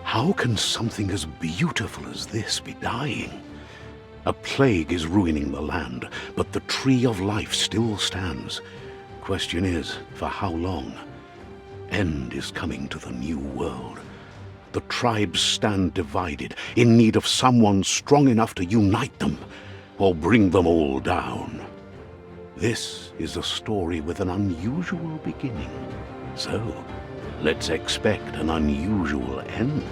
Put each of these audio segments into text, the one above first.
How can something as beautiful as this be dying? A plague is ruining the land, but the tree of life still stands. Question is, for how long? End is coming to the new world. The tribes stand divided, in need of someone strong enough to unite them, or bring them all down. This is a story with an unusual beginning. So, let's expect an unusual end.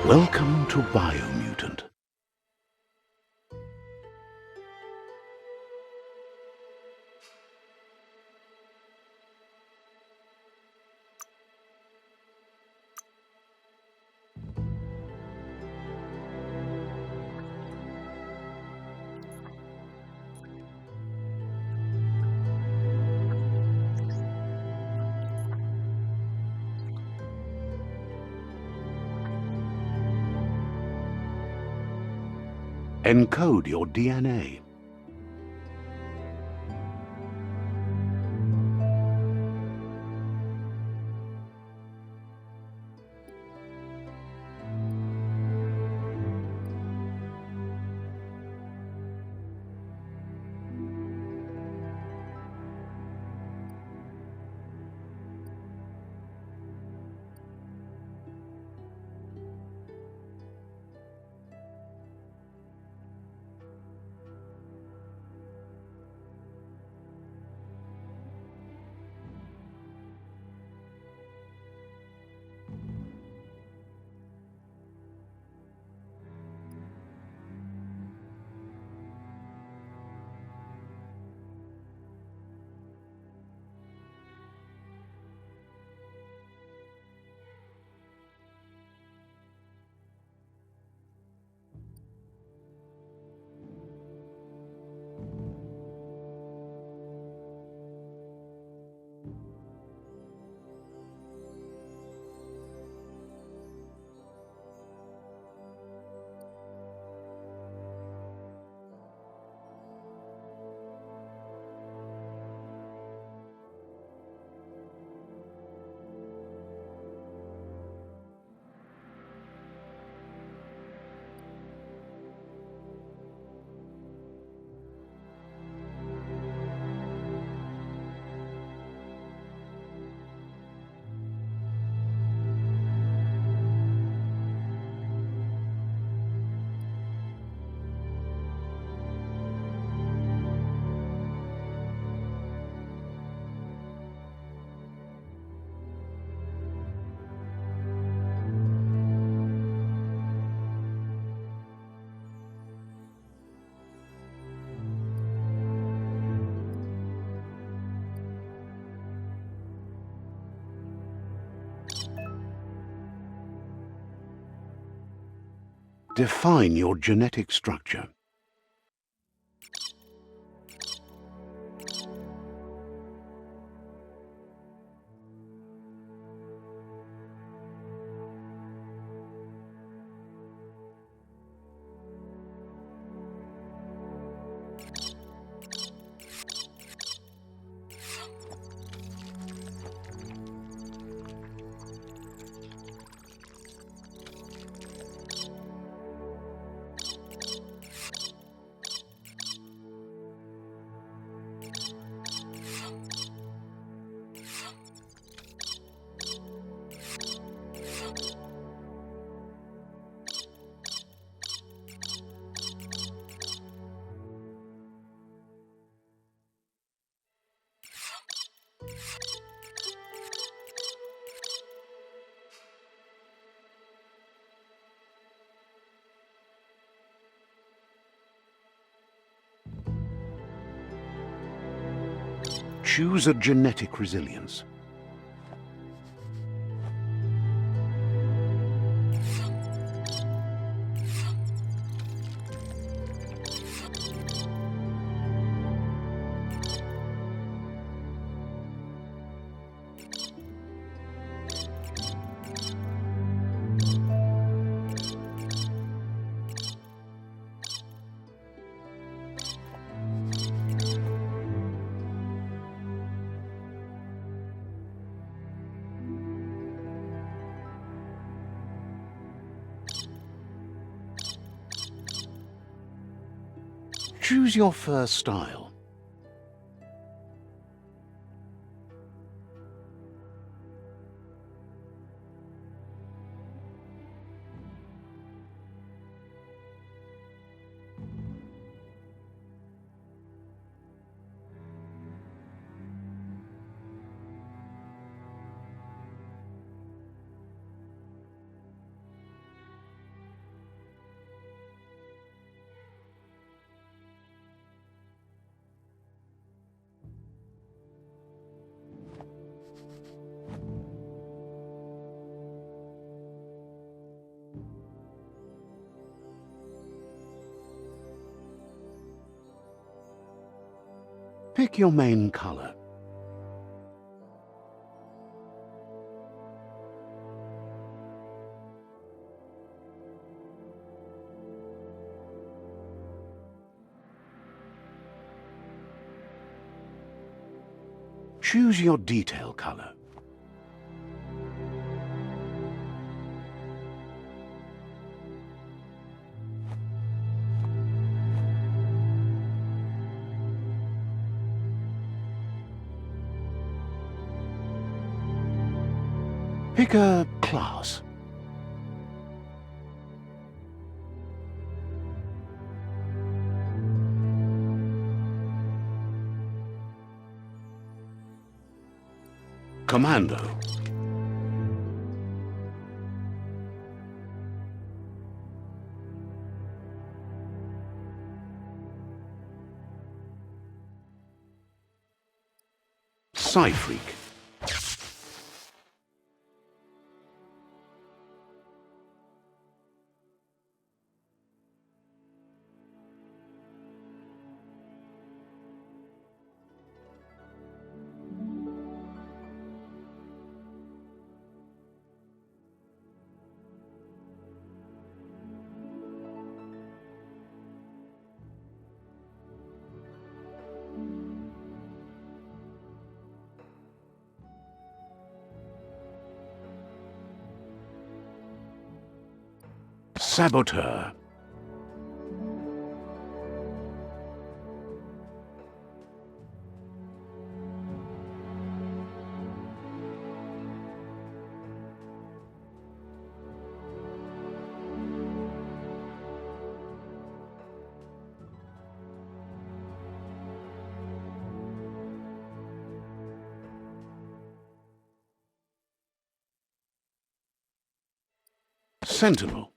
Welcome to Biomutant. Encode your DNA. Define your genetic structure. Choose a genetic resilience. Choose your first style. Pick your main color. Choose your detail color. Pick a class. Commando. Psy-Freak. Saboteur. Sentinel.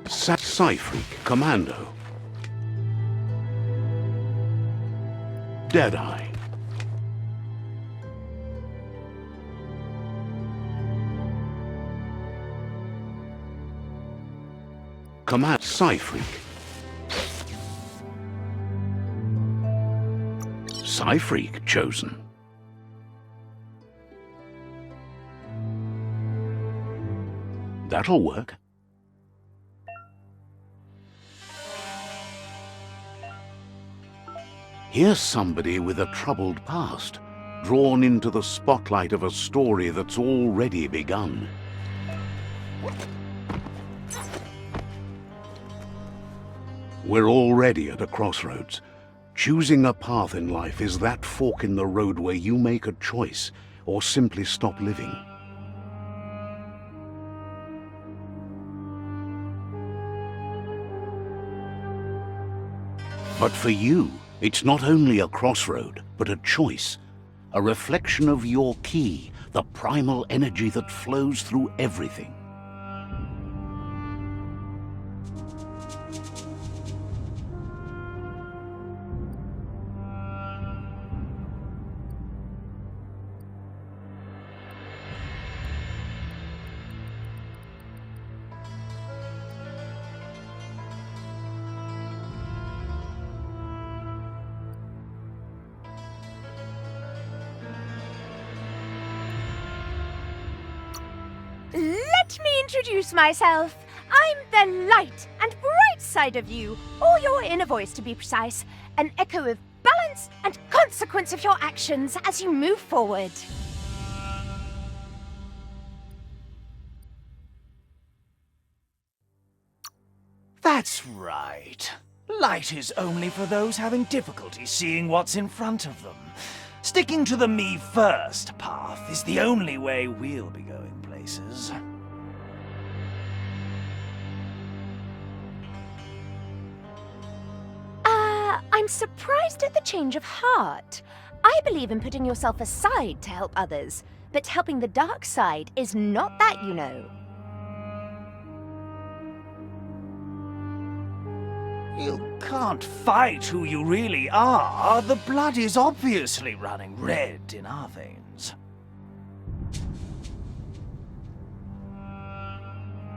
Psy-Freak. Commando. Deadeye. Command. Psy-Freak. Psy-Freak chosen. That'll work. Here's somebody with a troubled past, drawn into the spotlight of a story that's already begun. We're already at a crossroads. Choosing a path in life is that fork in the road where you make a choice or simply stop living. But for you, it's not only a crossroad, but a choice, a reflection of your key, the primal energy that flows through everything. Let me introduce myself. I'm the light and bright side of you, or your inner voice to be precise, an echo of balance and consequence of your actions as you move forward. That's right. Light is only for those having difficulty seeing what's in front of them. Sticking to the me-first path is the only way we'll be going places. I'm surprised at the change of heart. I believe in putting yourself aside to help others, but helping the dark side is not that, you know. You can't fight who you really are. The blood is obviously running red in our veins.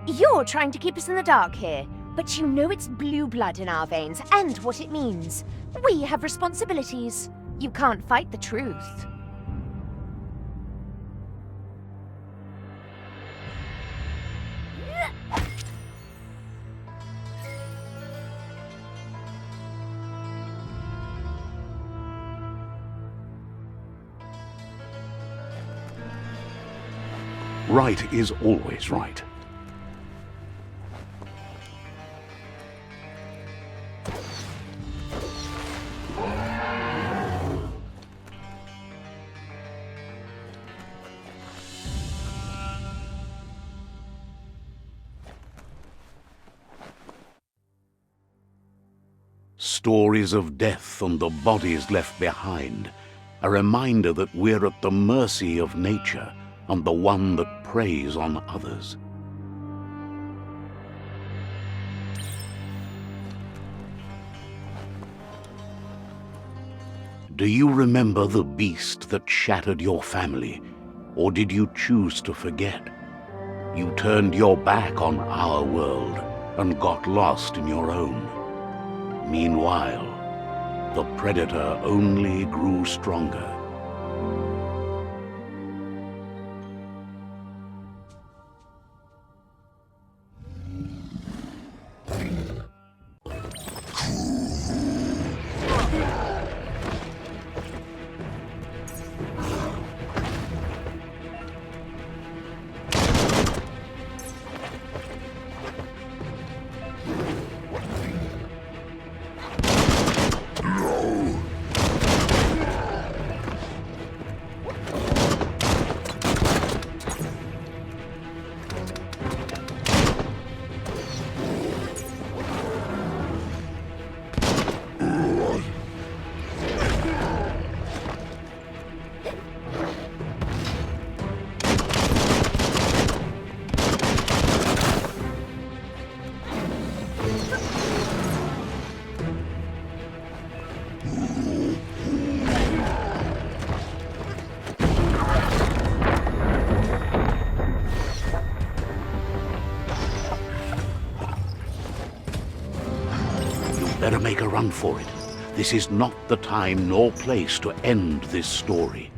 You're trying to keep us in the dark here, but you know it's blue blood in our veins and what it means. We have responsibilities. You can't fight the truth. Right is always right. Stories of death and the bodies left behind, a reminder that we're at the mercy of nature and the one that preys on others. Do you remember the beast that shattered your family, or did you choose to forget? You turned your back on our world and got lost in your own. Meanwhile, the predator only grew stronger. Better make a run for it. This is not the time nor place to end this story.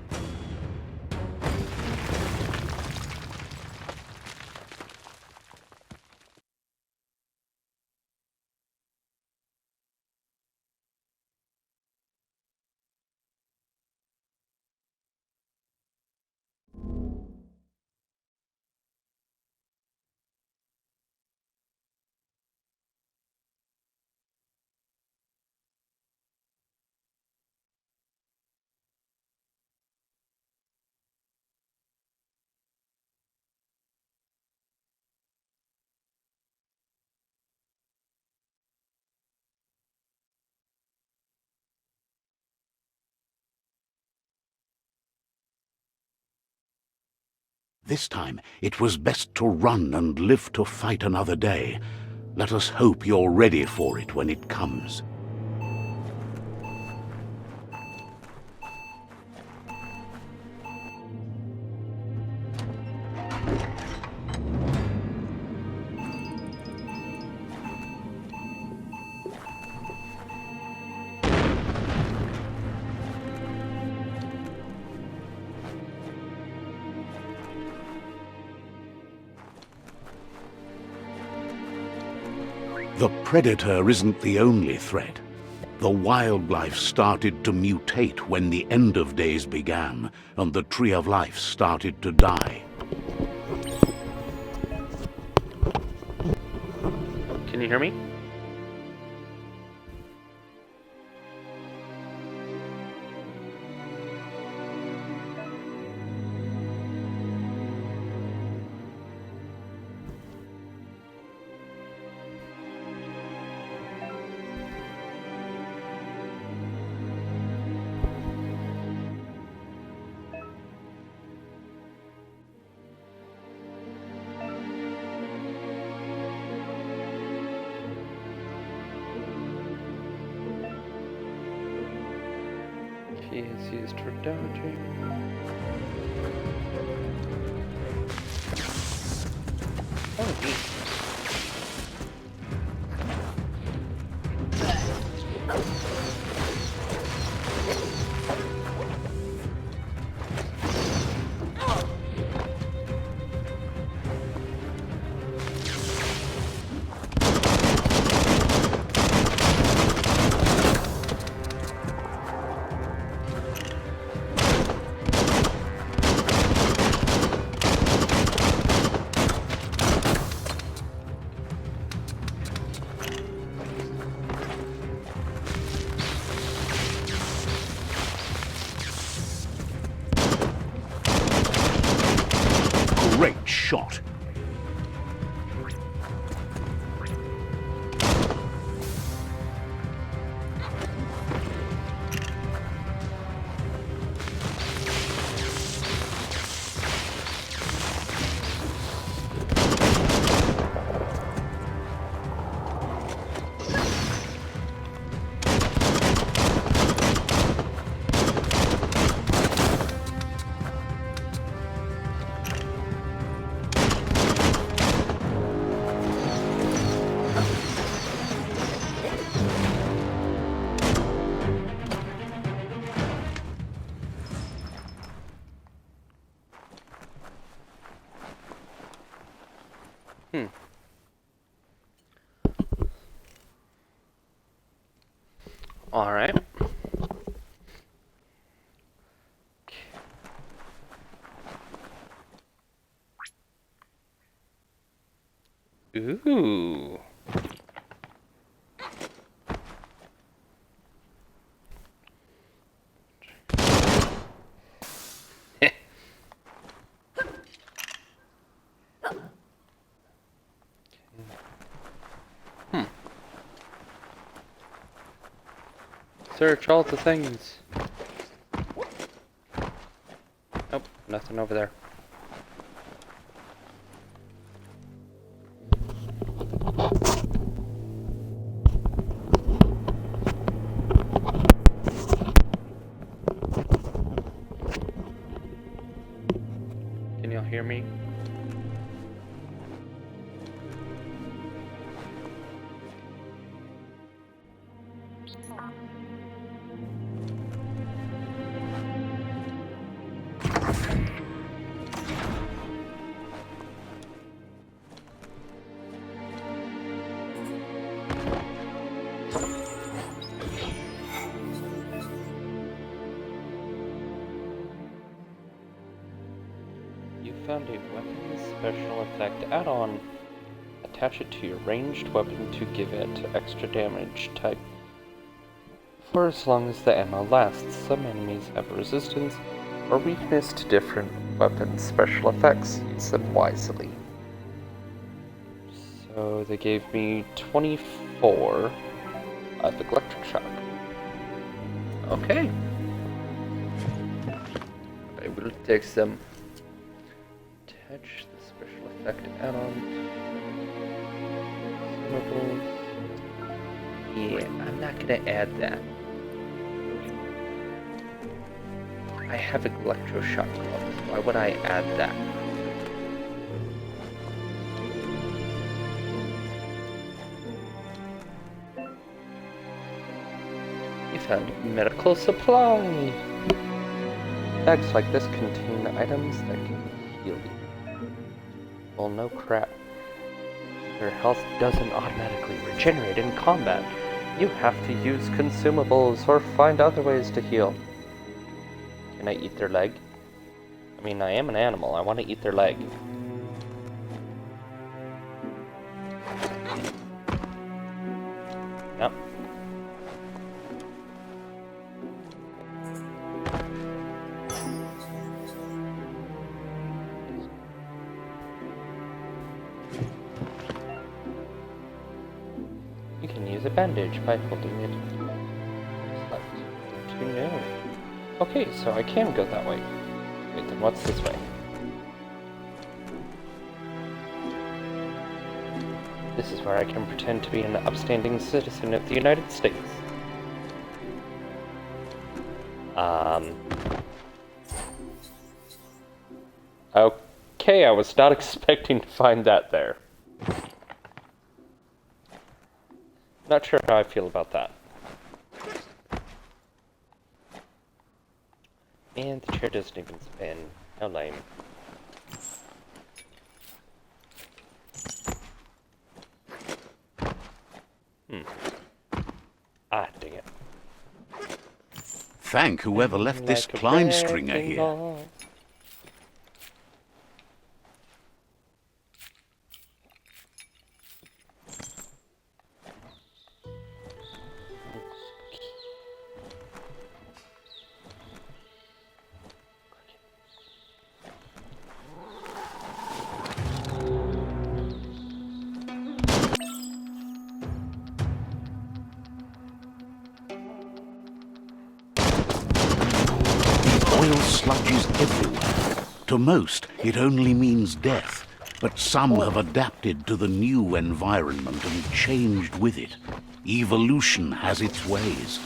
This time, it was best to run and live to fight another day. Let us hope you're ready for it when it comes. The predator isn't the only threat. The wildlife started to mutate when the end of days began, and the tree of life started to die. Can you hear me? She has used her dodging. Oh, neat. Great shot. All right. Ooh. Search all the things. Nope, nothing over there. Can y'all hear me? You found a weapon special effect add-on. Attach it to your ranged weapon to give it extra damage type for as long as the ammo lasts. Some enemies have resistance or weakness to different weapon special effects. Use them wisely. So they gave me 24 of electric shock. Okay. I will take some. Attach the special effect add-on. Consumables. Yeah, I'm not gonna add that. I have electroshock gloves. Why would I add that? You found medical supply. Bags like this contain items that can heal you. Well, no crap. Your health doesn't automatically regenerate in combat. You have to use consumables or find other ways to heal. Can I eat their leg? I mean, I am an animal. I want to eat their leg. No. You can use a bandage by holding it. Select to know. Okay, so I can go that way. Wait, then what's this way? This is where I can pretend to be an upstanding citizen of the United States. Okay, I was not expecting to find that there. Not sure how I feel about that. And the chair doesn't even spin. How lame. Ah, dang it. Thank whoever left this Like a climb stringer wrecking here. ball. Oil sludges everywhere. To most, it only means death. But some have adapted to the new environment and changed with it. Evolution has its ways.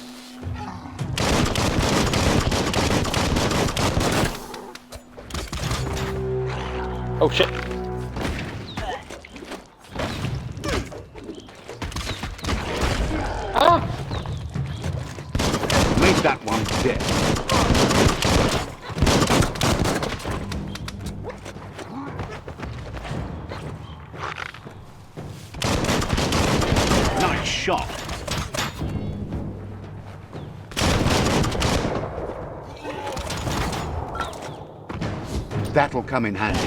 Oh shit! Ah! Make that one dead. Nice shot. That'll come in handy.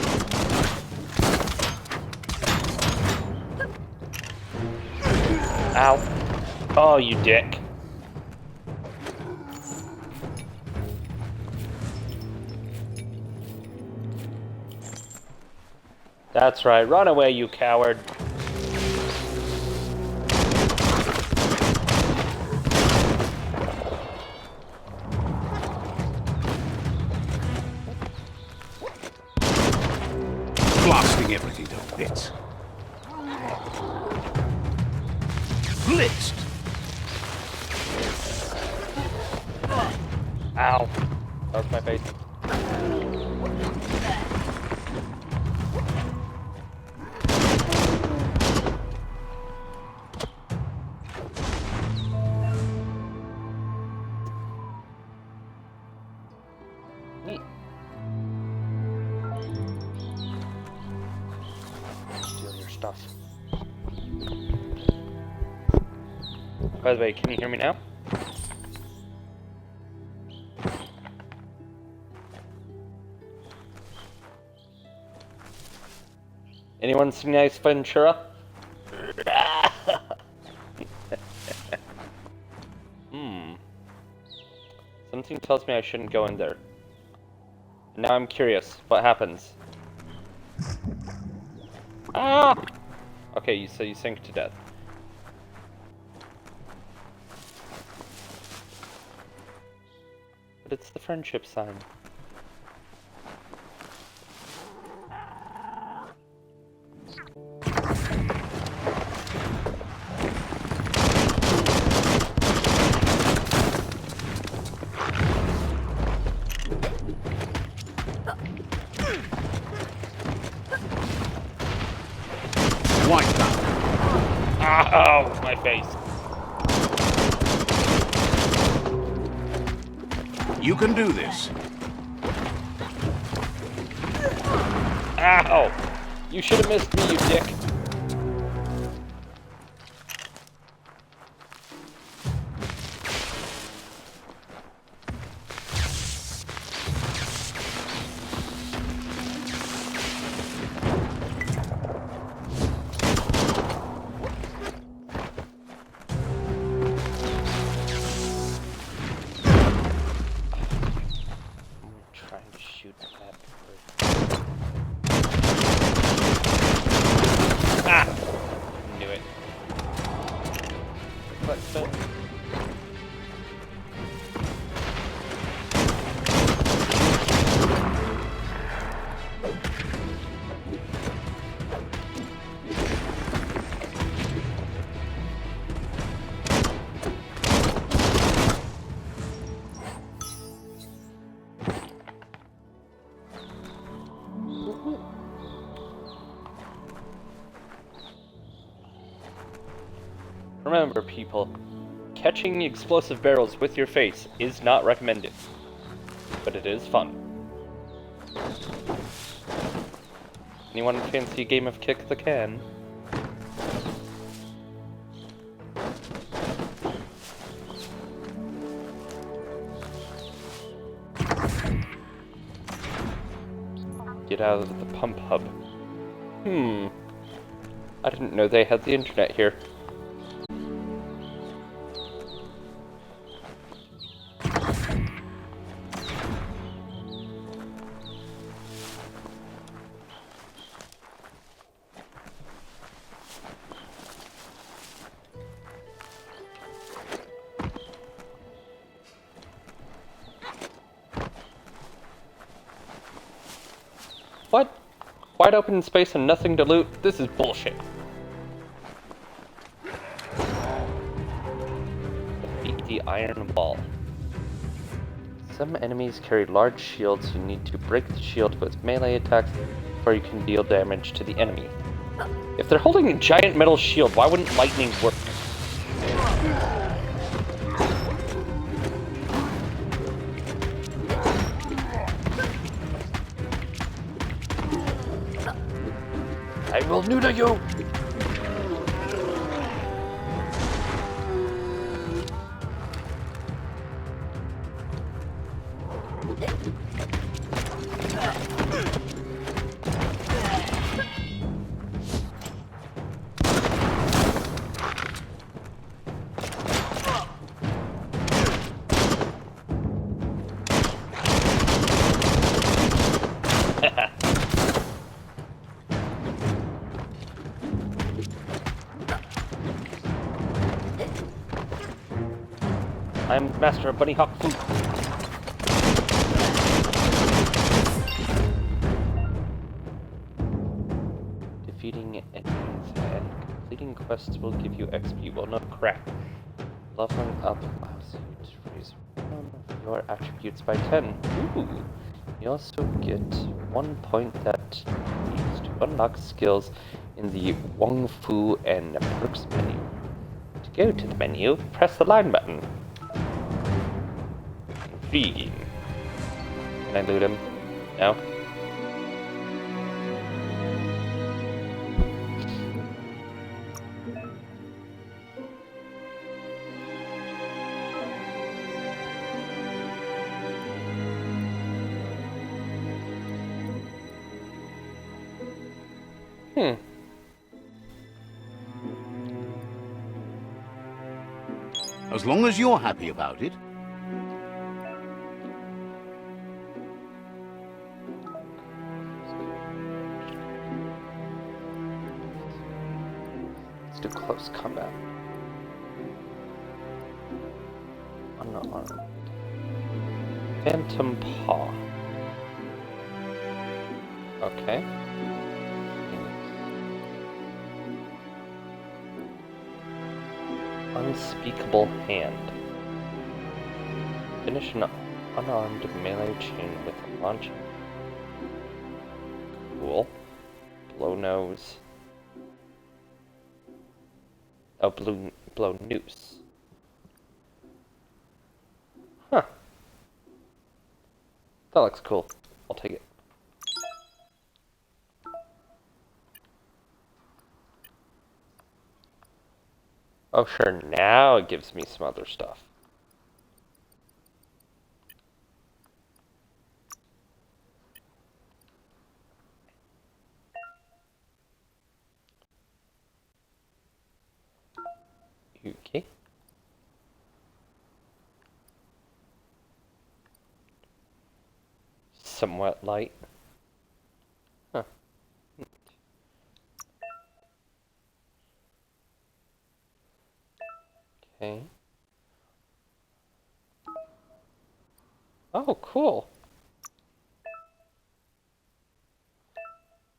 Ow. Oh, you dick. That's right. Run away, you coward. Blasting everything to bits. Blitzed. Ow. That was my face. Neat. Steal your stuff. By the way, can you hear me now? Anyone seen Ace Ventura? Something tells me I shouldn't go in there. Now I'm curious. What happens? Ah! Okay, so you sink to death. But it's the friendship sign. White that. Ow! My face. You can do this. Ow! You should have missed me, you dick. Remember, people, catching explosive barrels with your face is not recommended, but it is fun. Anyone fancy a game of kick the can? Get out of the pump hub. I didn't know they had the internet here. What? Wide open space and nothing to loot? This is bullshit. Beat the iron wall. Some enemies carry large shields. You need to break the shield with melee attacks before you can deal damage to the enemy. If they're holding a giant metal shield, why wouldn't lightning work? I will neuter you! I'm master of Bunny Hawk food. Defeating enemies and completing quests will give you XP. Well, no crap. Leveling up allows you to raise one of your attributes by 10. Ooh! You also get 1 point that you use to unlock skills in the Wong Fu and Perks menu. To go to the menu, press the line button. Intriguing. Can I loot him? No? As long as you're happy about it. Let's do close combat. Unarmed. Phantom Paw. Okay. Unspeakable Hand. Finish an unarmed melee chain with a launch. Cool. Blow nose. Oh, blow noose. Huh. That looks cool. I'll take it. Oh, sure, now it gives me some other stuff. Okay. Somewhat light. Huh. Okay. Oh, cool.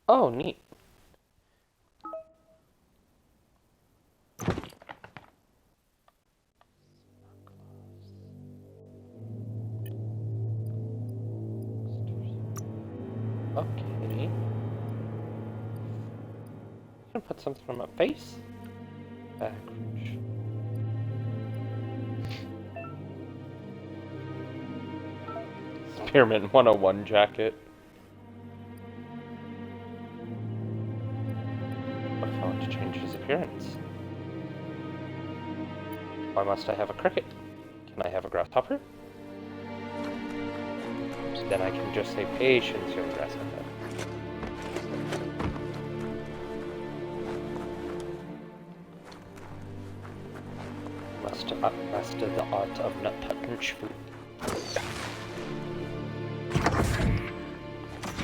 Oh, neat. Okay. I'm gonna put something on my face. Back. Spearman 101 jacket. What if I want to change his appearance? Why must I have a cricket? Can I have a grasshopper? Then I can just say patience, young grasshopper. Master the art of nut punch food.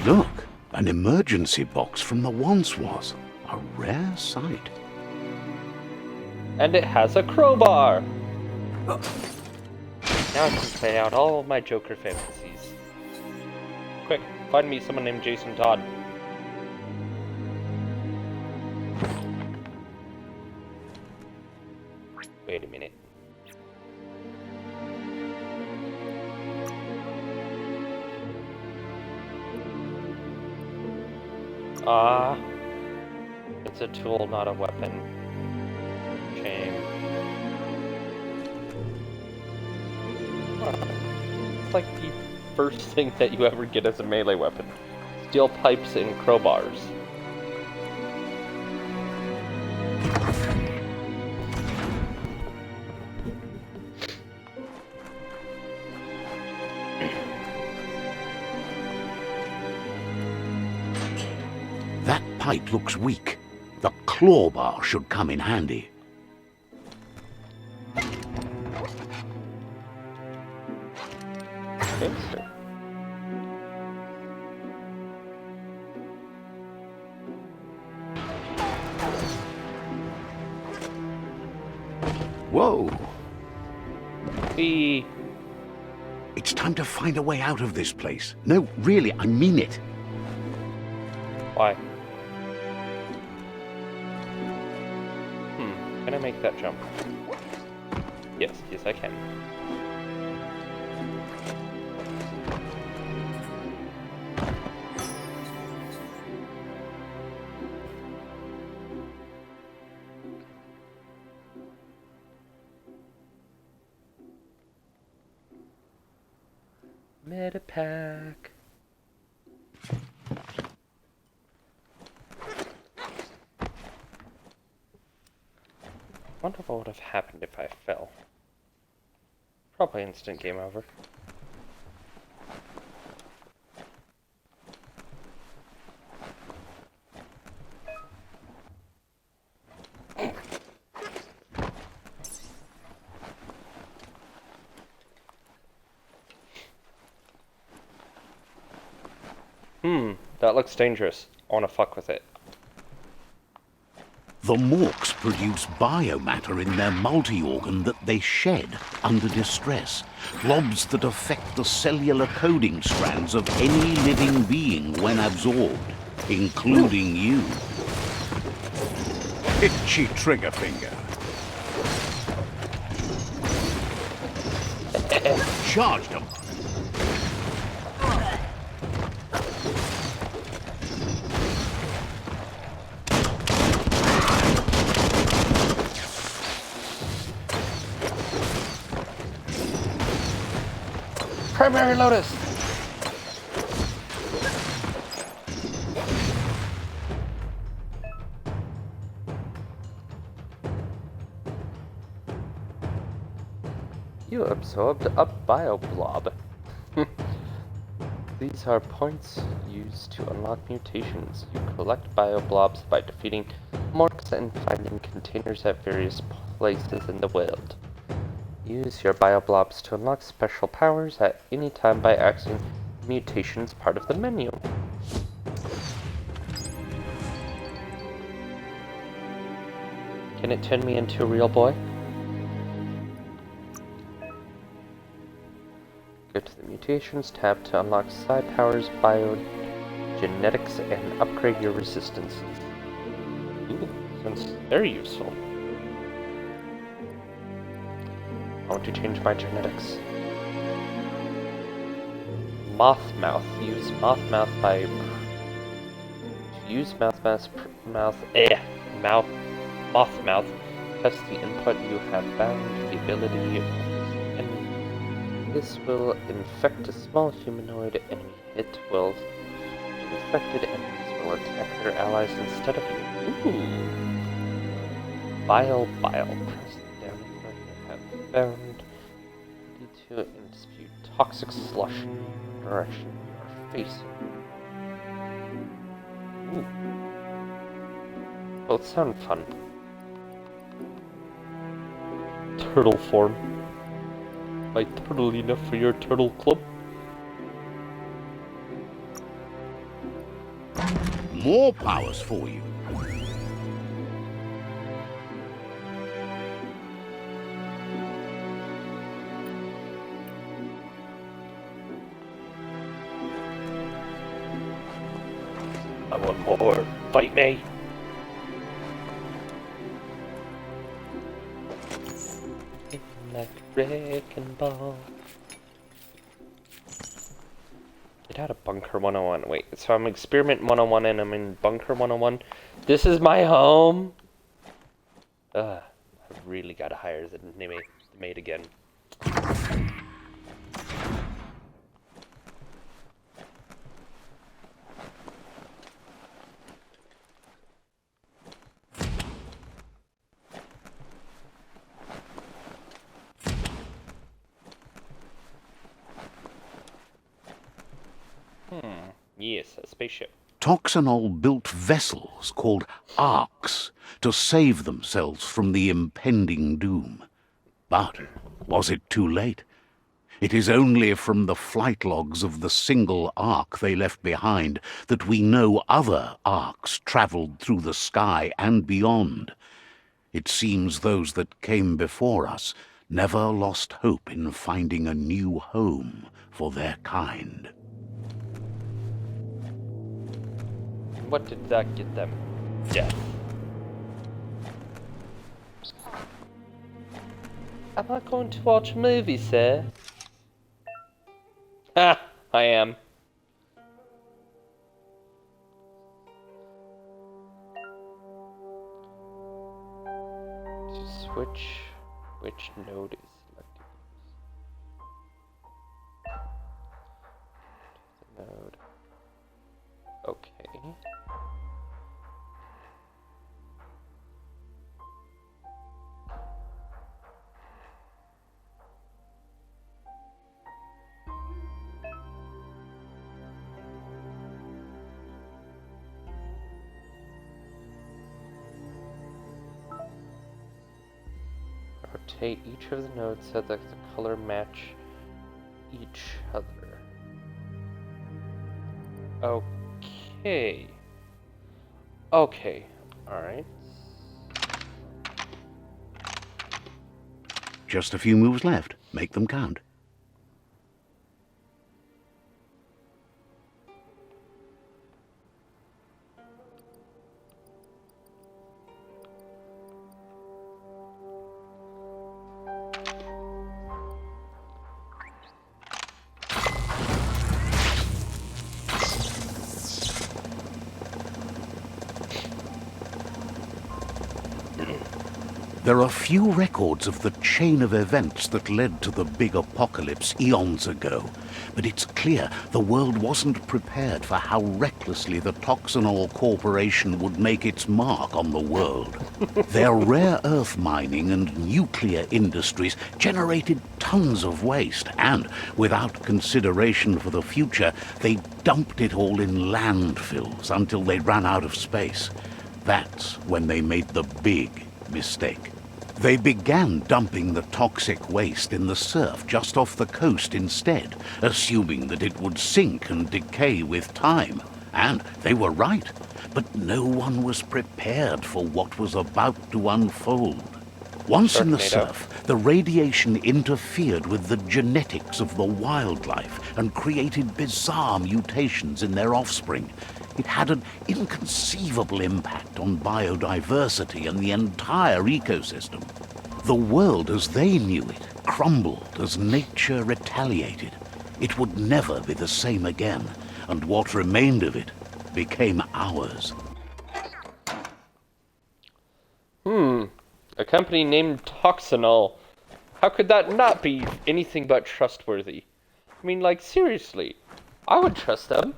Look, an emergency box from the once was. A rare sight. And it has a crowbar! Now I can play out all of my Joker fantasies. Quick, find me someone named Jason Todd. Wait a minute. It's a tool, not a weapon. Shame. It's like the first thing that you ever get as a melee weapon. Steel pipes and crowbars. That pipe looks weak. The claw bar should come in handy. Okay, so. Whoa! The... It's time to find a way out of this place. No, really, I mean it. Why? Can I make that jump? Yes, I can. Medipack. Wonder what would have happened if I fell. Probably instant game over. That looks dangerous. I want to fuck with it. The Morks produce biomatter in their multi-organ that they shed under distress. Blobs that affect the cellular coding strands of any living being when absorbed, including you. Itchy trigger finger. Charge them. Primary Lotus! You absorbed a bioblob. These are points used to unlock mutations. You collect bioblobs by defeating morks and finding containers at various places in the world. Use your bioblobs to unlock special powers at any time by accessing mutations part of the menu. Can it turn me into a real boy? Go to the Mutations tab to unlock psi powers, biogenetics, and upgrade your resistances. Ooh, sounds very useful. I want to change my genetics. Mothmouth. Use Mothmouth by... Use Mothmouth. Test the input you have found. The ability This will infect a small humanoid enemy. It will... Infected enemies will attack their allies instead of you. Ooh. Bile. Press down until you have found... Ready to dispute toxic slush in the direction you are facing. Ooh. Both sound fun. Turtle form. Am I turtle enough for your turtle club? More powers for you. I want more. Fight me. Like wrecking ball. Get out of Bunker 101. Wait, so I'm Experiment 101 and I'm in Bunker 101. This is my home. I've really got to hire the maid again. Yes, a spaceship. Toxanol built vessels called arks to save themselves from the impending doom. But was it too late? It is only from the flight logs of the single ark they left behind that we know other arks travelled through the sky and beyond. It seems those that came before us never lost hope in finding a new home for their kind. What did that get them? Death. I'm not going to watch a movie, sir. Ah, I am. To switch, which node is selected? The node. Okay. Rotate each of the nodes so that the color match each other. Okay. Okay. Alright. Just a few moves left. Make them count. There are few records of the chain of events that led to the big apocalypse eons ago, but it's clear the world wasn't prepared for how recklessly the Toxanol Corporation would make its mark on the world. Their rare earth mining and nuclear industries generated tons of waste, and, without consideration for the future, they dumped it all in landfills until they ran out of space. That's when they made the big mistake. They began dumping the toxic waste in the surf just off the coast instead, assuming that it would sink and decay with time. And they were right, but no one was prepared for what was about to unfold. Once in the surf, the radiation interfered with the genetics of the wildlife and created bizarre mutations in their offspring. It had an inconceivable impact on biodiversity and the entire ecosystem. The world as they knew it crumbled as nature retaliated. It would never be the same again, and what remained of it became ours. A company named Toxanol. How could that not be anything but trustworthy? I mean, like, seriously. I would trust them.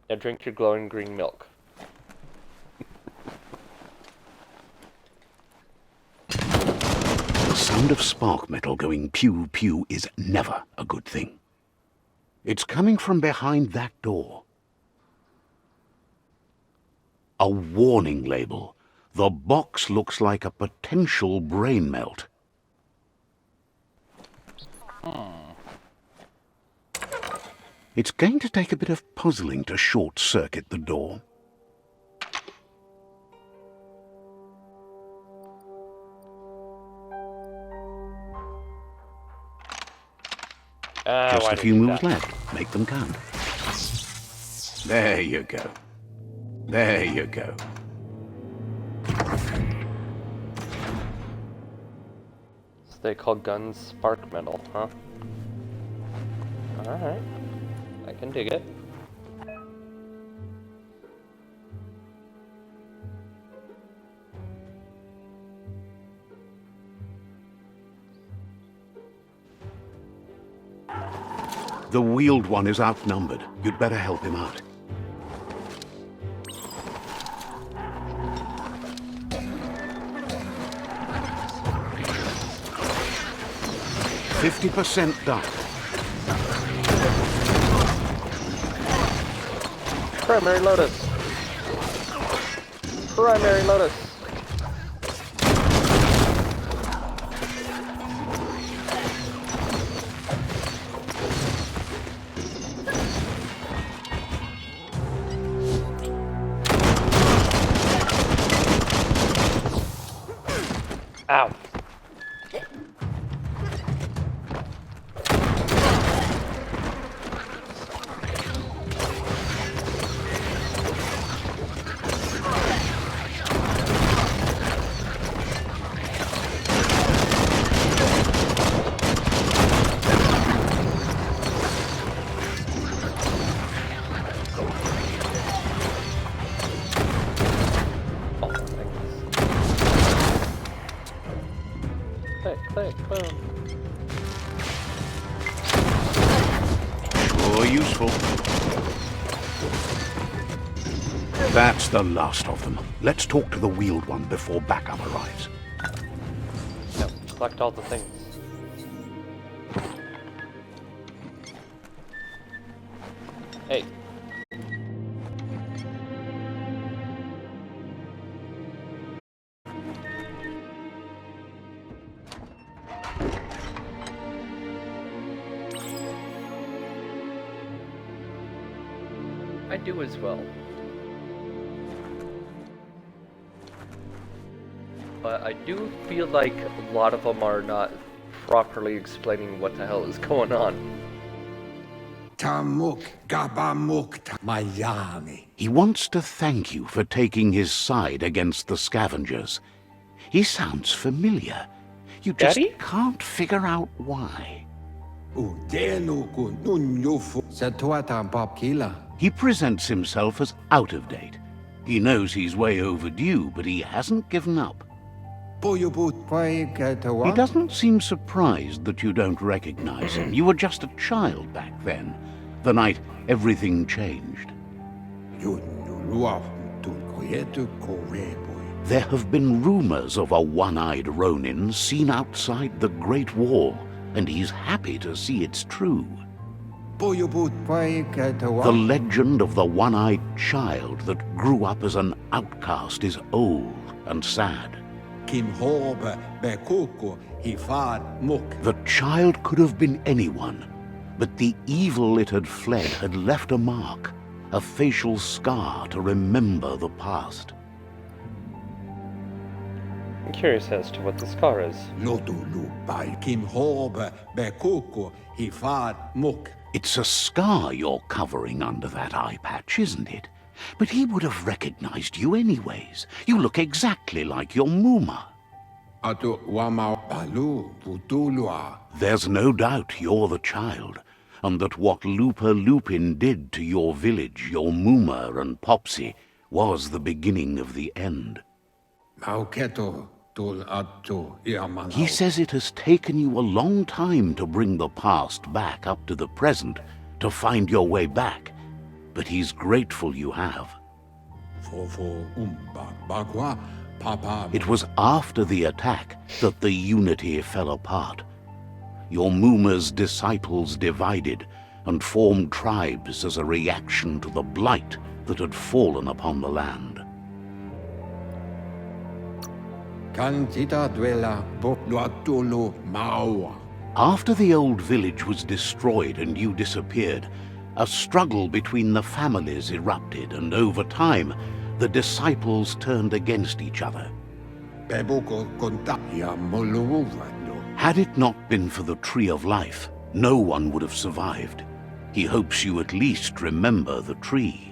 Now drink your glowing green milk. The sound of spark metal going pew-pew is never a good thing. It's coming from behind that door. A warning label. The box looks like a potential brain melt. It's going to take a bit of puzzling to short-circuit the door. Just a few moves left. Make them count. There you go. There you go. So they call guns spark metal, huh? Alright. I can dig it. The wheeled one is outnumbered. You'd better help him out. "50% done." Primary Lotus. Primary Lotus. Ow. Click, boom. Sure useful. That's the last of them. Let's talk to the wheeled one before backup arrives. No, collect all the things. Hey. I do as well. But I do feel like a lot of them are not properly explaining what the hell is going on. Tamuk Gabamuk Mayami. He wants to thank you for taking his side against the scavengers. He sounds familiar. You just Daddy? can't figure out why. Udenuku Nunyufu. Satuatan Popkila. He presents himself as out of date. He knows he's way overdue, but he hasn't given up. He doesn't seem surprised that you don't recognize him. You were just a child back then, the night everything changed. There have been rumors of a one-eyed Ronin seen outside the Great Wall, and he's happy to see it's true. The legend of the one-eyed child that grew up as an outcast is old and sad. The child could have been anyone, but the evil it had fled had left a mark, a facial scar to remember the past. I'm curious as to what the scar is. It's a scar you're covering under that eye patch, isn't it? But he would have recognized you anyways. You look exactly like your Muma. There's no doubt you're the child, and that what Looper Lupin did to your village, your Muma and Popsy, was the beginning of the end. tul attu iamanau. He says it has taken you a long time to bring the past back up to the present, to find your way back. But he's grateful you have. Fofo bagwa papa. It was after the attack that the unity fell apart. Your Muma's disciples divided and formed tribes as a reaction to the blight that had fallen upon the land. Cantita duela bokluatulu maua. After the old village was destroyed and you disappeared, a struggle between the families erupted, and over time, the disciples turned against each other. Pebuko kontakya moluvano. Had it not been for the Tree of Life, no one would have survived. He hopes you at least remember the tree.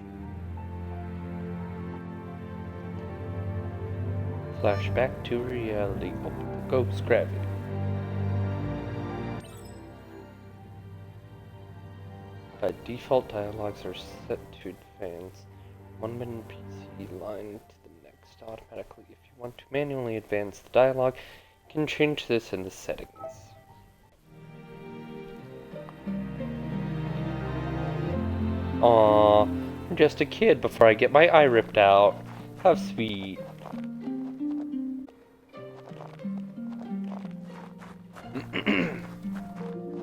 Flashback to reality. Oh, ghost gravity. By default, dialogues are set to advance one minute PC line to the next automatically. If you want to manually advance the dialogue, you can change this in the settings. Aww, I'm just a kid before I get my eye ripped out. How sweet.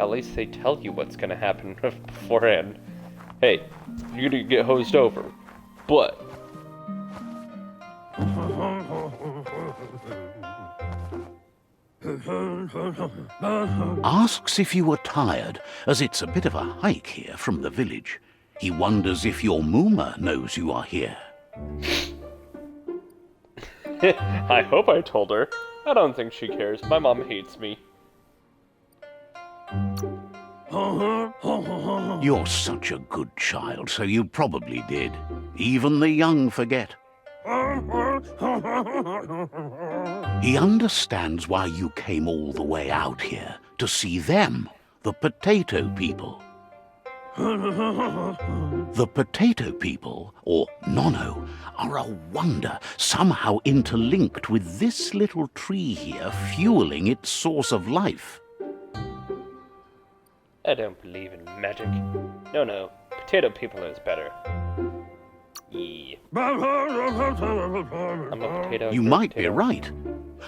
At least they tell you what's gonna happen beforehand. Hey, you're gonna get hosed over. But Asks if you were tired, as it's a bit of a hike here from the village. He wonders if your Muma knows you are here. I hope I told her. I don't think she cares. My mom hates me. You're such a good child, so you probably did. Even the young forget. He understands why you came all the way out here, to see them, the potato people. The potato people, or Nono, are a wonder, somehow interlinked with this little tree here, fueling its source of life. I don't believe in magic. No, potato people is better. Yeah. I'm a potato. You might be right.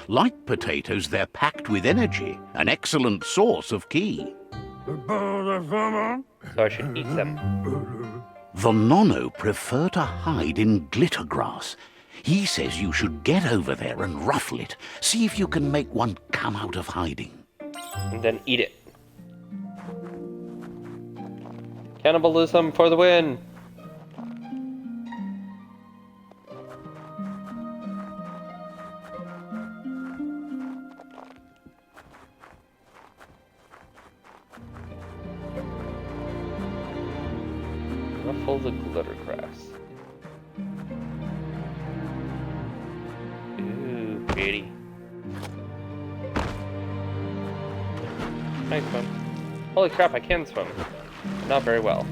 Like potatoes, they're packed with energy, an excellent source of ki. So I should eat them. The Nono prefer to hide in glitter grass. He says you should get over there and ruffle it. See if you can make one come out of hiding. And then eat it. Cannibalism for the win! Ruffle the glitter grass. Ooh, pretty. Nice swim. Holy crap, I can swim. Not very well.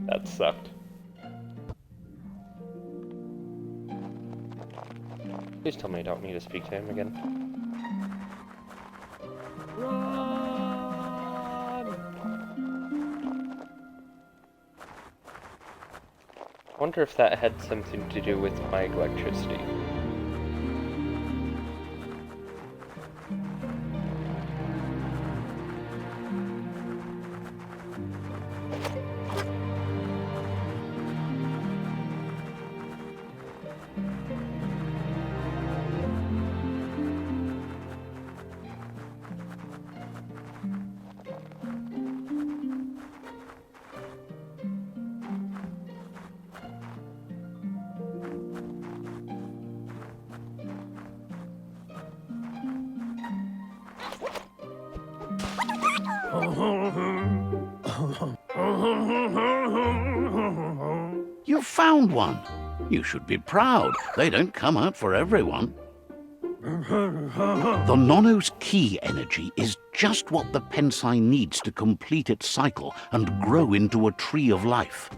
That sucked. Please tell me I don't need to speak to him again. Run! I wonder if that had something to do with my electricity. You found one. You should be proud. They don't come out for everyone. The Nono's key energy is just what the Pensai needs to complete its cycle and grow into a tree of life.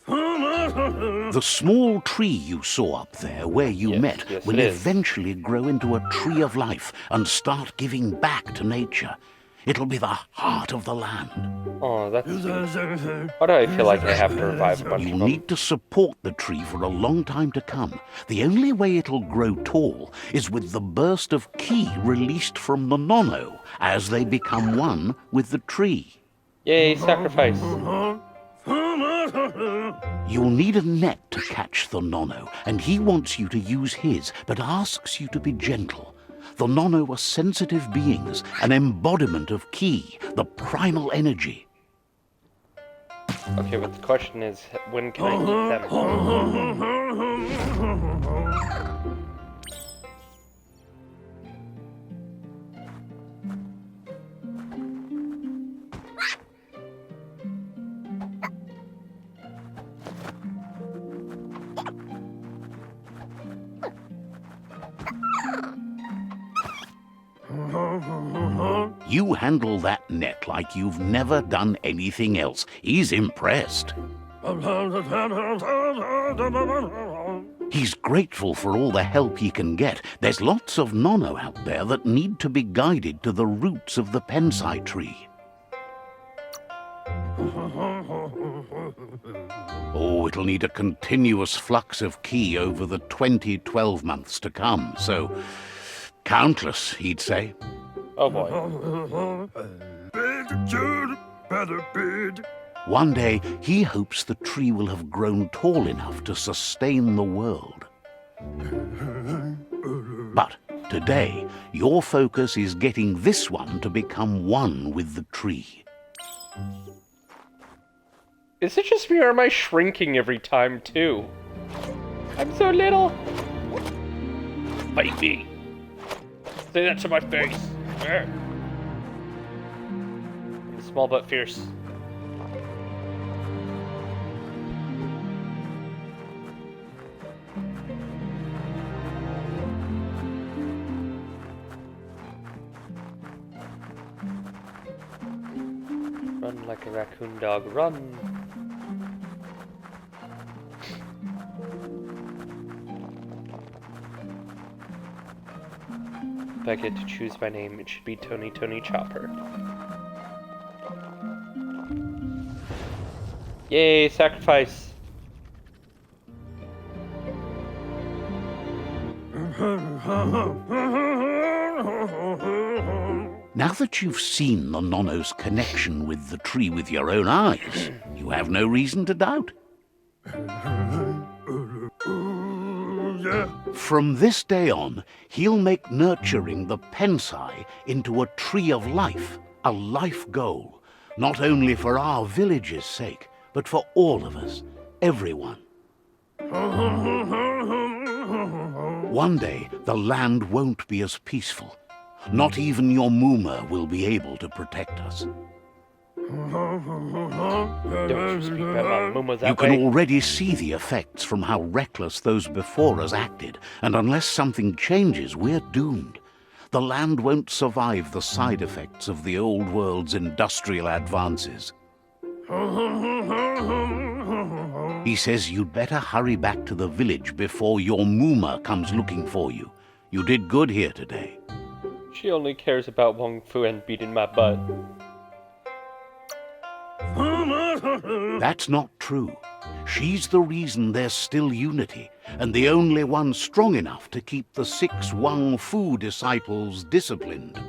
The small tree you saw up there where you met will eventually grow into a tree of life and start giving back to nature. It'll be the heart of the land. Oh, that's sweet. Why do I feel like I have to revive a bunch of You'll them? need to support the tree for a long time to come. The only way it'll grow tall is with the burst of ki released from the Nono as they become one with the tree. Yay, sacrifice. You'll need a net to catch the Nono, and he wants you to use his, but asks you to be gentle. The Nono are sensitive beings, an embodiment of ki, the primal energy. Okay, but the question is, when can I eat them? You handle that net like you've never done anything else. He's impressed. He's grateful for all the help he can get. There's lots of Nono out there that need to be guided to the roots of the Pensai tree. Oh, it'll need a continuous flux of ki over the 12 months to come, so countless, he'd say. Oh boy. One day, he hopes the tree will have grown tall enough to sustain the world. But today, your focus is getting this one to become one with the tree. Is it just me or am I shrinking every time too? I'm so little. Fight me. Say that to my face. I'm small but fierce. Run like a raccoon dog, run. If I get to choose my name, it should be Tony Chopper. Yay, sacrifice! Now that you've seen the Nono's connection with the tree with your own eyes, you have no reason to doubt. From this day on, he'll make nurturing the Pensai into a tree of life, a life goal, not only for our village's sake, but for all of us, everyone. One day, the land won't be as peaceful. Not even your Muma will be able to protect us. Don't you speak about my Muma that You can way. already see the effects from how reckless those before us acted, and unless something changes, we're doomed. The land won't survive the side effects of the old world's industrial advances. He says you'd better hurry back to the village before your Muma comes looking for you. You did good here today. She only cares about Wong Fu and beating my butt. That's not true. She's the reason there's still unity, and the only one strong enough to keep the 6 Wang Fu disciples disciplined.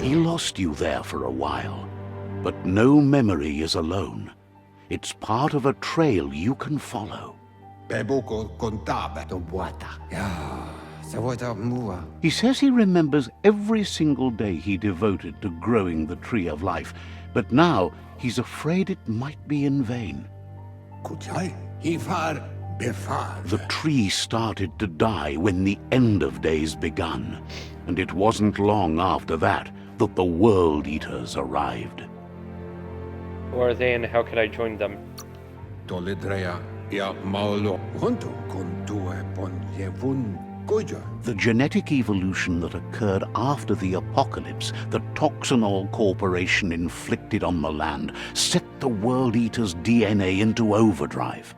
He lost you there for a while, but no memory is alone. It's part of a trail you can follow. He says he remembers every single day he devoted to growing the tree of life, but now he's afraid it might be in vain. befar. The tree started to die when the end of days begun, and it wasn't long after that that the World Eaters arrived. Who are they and how can I join them? Toledrea ja maulo hunto kontue pon yevun goja. The genetic evolution that occurred after the apocalypse that Toxanol Corporation inflicted on the land set the World Eater's DNA into overdrive.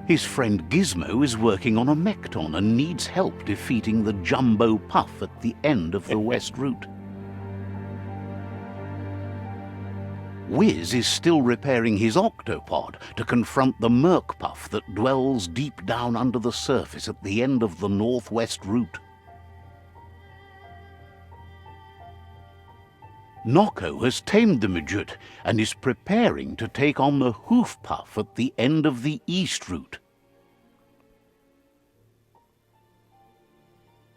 His friend Gizmo is working on a Mekton and needs help defeating the Jumbo Puff at the end of the West Route. Wiz is still repairing his octopod to confront the Merc Puff that dwells deep down under the surface at the end of the Northwest Route. Nocco has tamed the Midget and is preparing to take on the Hoof Puff at the end of the East Route.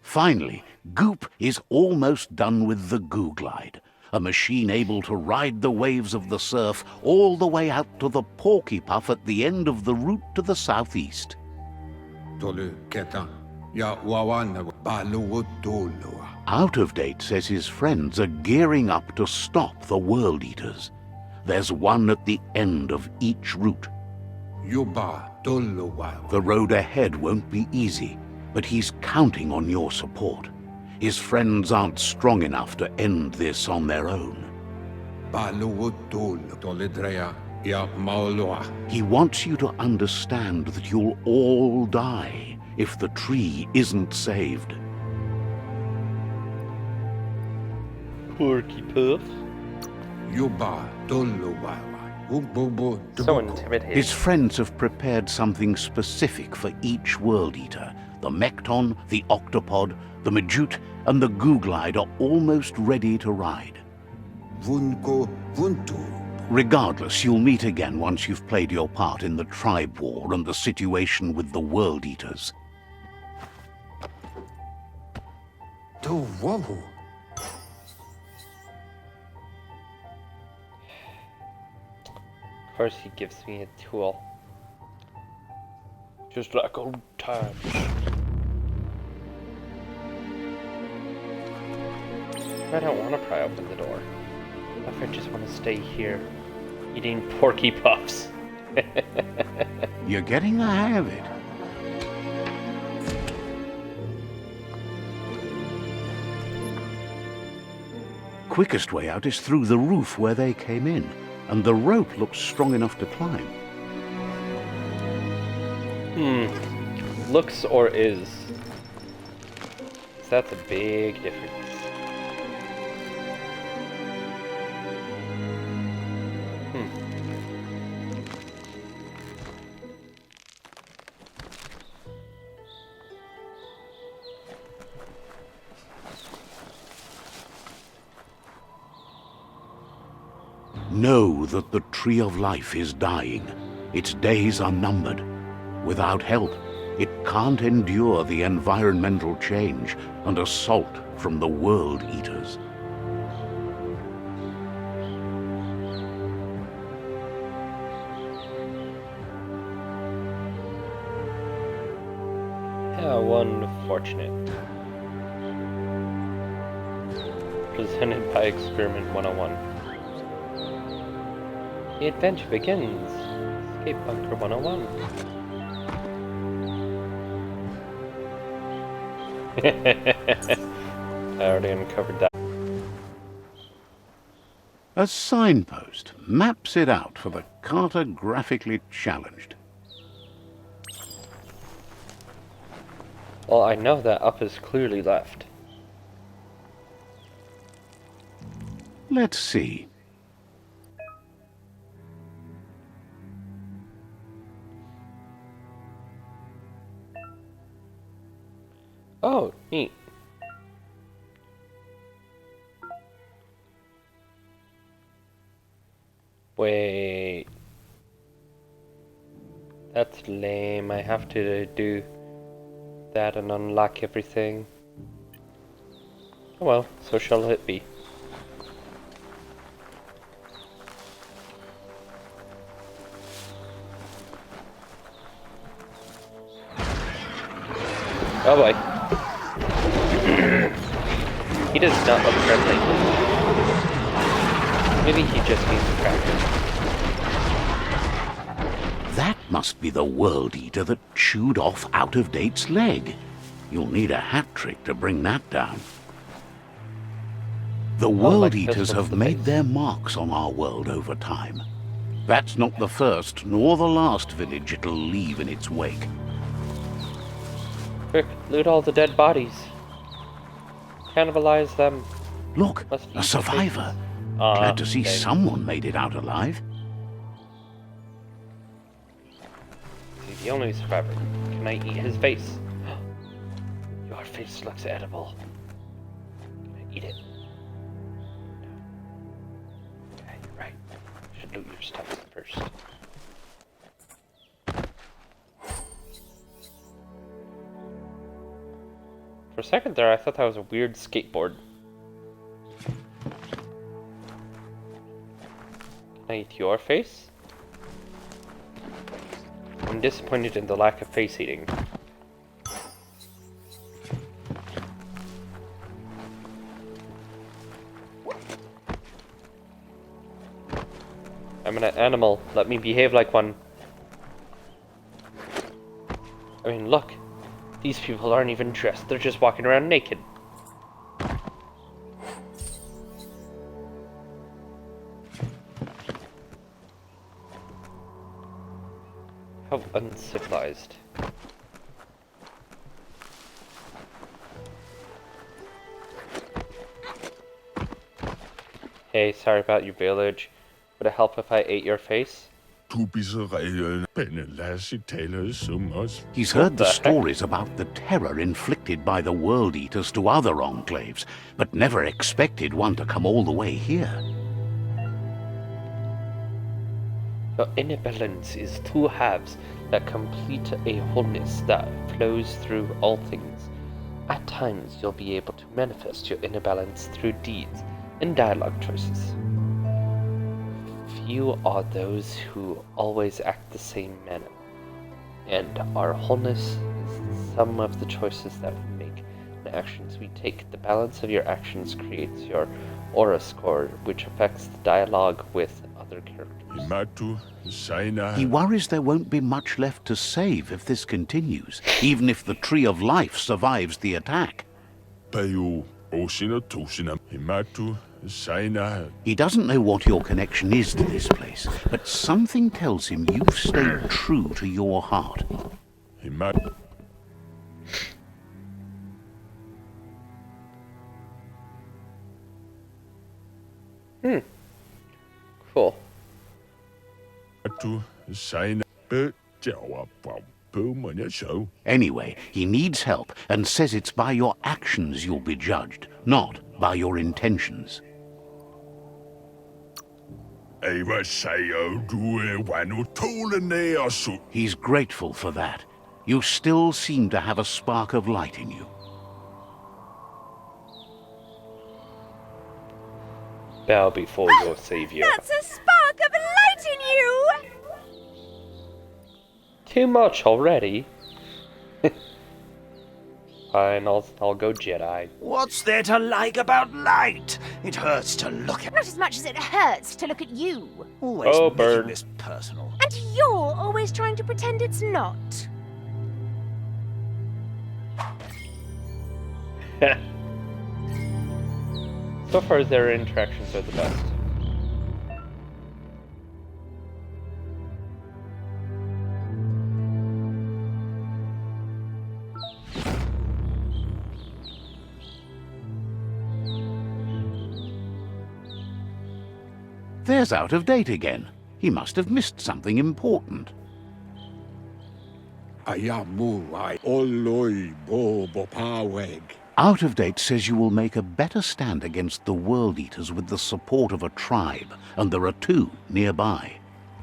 Finally, Goop is almost done with the Googlide, a machine able to ride the waves of the surf all the way out to the Porky Puff at the end of the route to the southeast. Tolu keta ja wawan balu tolua. Out of Date says his friends are gearing up to stop the World Eaters. There's one at the end of each route. Yuba tolu. The road ahead won't be easy, but he's counting on your support. His friends aren't strong enough to end this on their own. Balu tolu toledrea ja mauloa. He wants you to understand that you'll all die if the tree isn't saved. Porky Puff. Yuba tolu. So intimidating. His friends have prepared something specific for each World Eater. The Mekton, the Octopod, the Majute, and the Googlide are almost ready to ride. Vunko vuntu. Regardless, you'll meet again once you've played your part in the tribe war and the situation with the World Eaters. To wavu. Of course he gives me a tool. Just like old times. I don't want to pry open the door. What if I just want to stay here, eating Porky Puffs? You're getting the hang of it. Quickest way out is through the roof where they came in, and the rope looks strong enough to climb. Looks or is? That's a big difference. Know that the Tree of Life is dying. Its days are numbered. Without help, it can't endure the environmental change and assault from the World Eaters. How unfortunate. Presented by Experiment 101. The adventure begins. Escape Bunker 101. I already uncovered that. A signpost maps it out for the cartographically challenged. Well, I know that up is clearly left. Let's see. Oh, neat. Wait. That's lame. I have to do that and unlock everything. Oh well, so shall it be. Oh boy. He does not look friendly. Maybe he just needs a cracker. That must be the World Eater that chewed off Out-of-Date's leg. You'll need a hat trick to bring that down. The World like Eaters this one's have the made base. their marks on our world over time. That's not the first nor the last village it'll leave in its wake. Quick, loot all the dead bodies. Cannibalize them. Look, Must eat a the survivor. faces. Glad to see dang. someone made it out alive. He's the only survivor. Can I eat his face? Your face looks edible. Can I eat it? No. Okay, you're right. Should loot your stuff first. For a second there, I thought that was a weird skateboard. Can I eat your face? I'm disappointed in the lack of face eating. I'm an animal. Let me behave like one. I mean, look. These people aren't even dressed. They're just walking around naked. How uncivilized. Hey, sorry about your village. Would it help if I ate your face? He's heard the What the heck? stories about the terror inflicted by the World Eaters to other enclaves, but never expected one to come all the way here. Your inner balance is two halves that complete a wholeness that flows through all things. At times, you'll be able to manifest your inner balance through deeds and dialogue choices. Few are those who always act the same manner, and our wholeness is the sum of the choices that we make and actions we take. The balance of your actions creates your aura score, which affects the dialogue with other characters. He worries there won't be much left to save if this continues, even if the Tree of Life survives the attack. He doesn't know what your connection is to this place, but something tells him you've stayed true to your heart. Cool. Anyway, he needs help and says it's by your actions you'll be judged, not by your intentions. He's grateful for that. You still seem to have a spark of light in you. Bow before your savior. That's a spark of light in you! Too much already. Fine, I'll go Jedi. What's there to like about light? It hurts to look at. Not as much as it hurts to look at you. Always Oh, making bird. this personal. And you're always trying to pretend it's not. So far, their interactions are the best. There's Out of Date again. He must have missed something important. Out of Date says you will make a better stand against the World Eaters with the support of a tribe, and there are two nearby.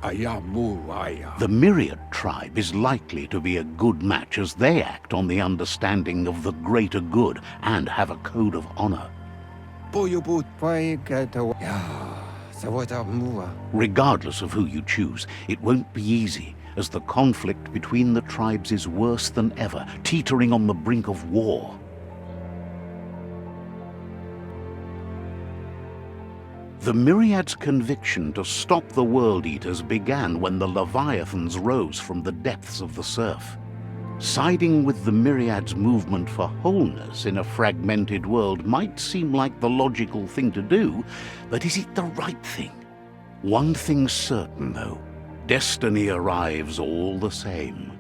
The Myriad tribe is likely to be a good match as they act on the understanding of the greater good and have a code of honor. Regardless of who you choose, it won't be easy, as the conflict between the tribes is worse than ever, teetering on the brink of war. The Myriad's conviction to stop the World Eaters began when the Leviathans rose from the depths of the surf. Siding with the Myriad's movement for wholeness in a fragmented world might seem like the logical thing to do, but is it the right thing? One thing's certain, though. Destiny arrives all the same.